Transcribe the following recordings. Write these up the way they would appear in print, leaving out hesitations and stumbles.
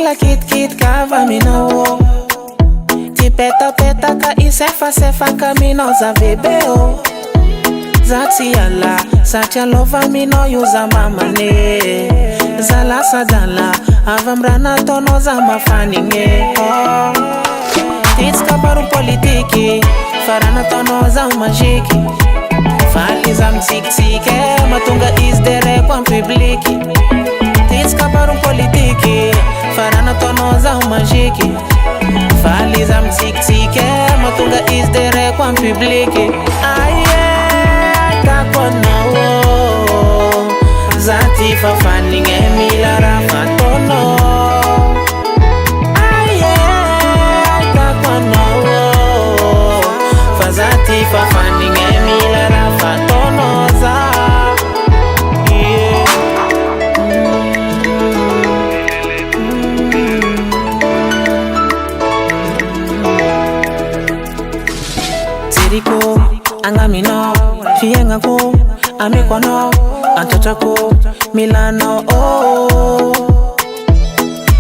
la kitkita vaminao tipetapetaka isefasefaka minao za bebeo za tiala satria lova minao io za mamane za lasadala avy am'raha nataonao za mafanigny titsika baro politiky fa raha nataonao za magiky faly za mitsikitsiky mahatonga izy dereko am publiky titsika baro politiky fa raha nataonao za magiky faly za mitsikitsiky mahatonga izy dereko am publiky takonao za ty fafanigny mila raha fataonao takonao fa za ty fafanigny mila raha fataonao za Ziriko angaminao fiainako amikwanao antatrako milanao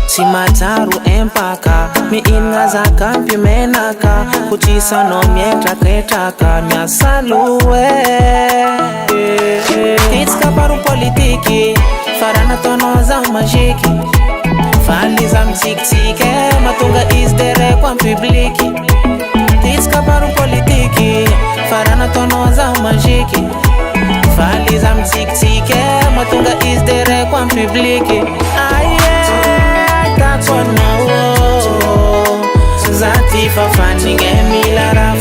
tsy mahatsaro empaka mihinagna zakampy menaka kotsisanao mietrakaitraka miasa loe titsika baro politiky fa raha nataonao za magiky faly za mitsikitsiky mahatonga izy dereko am publiky titsika baro politiky fa raha nataonao za magiky faly za mitsikitsiky mahatonga izy dereko am publiky takonao za ty fafanigny mila raha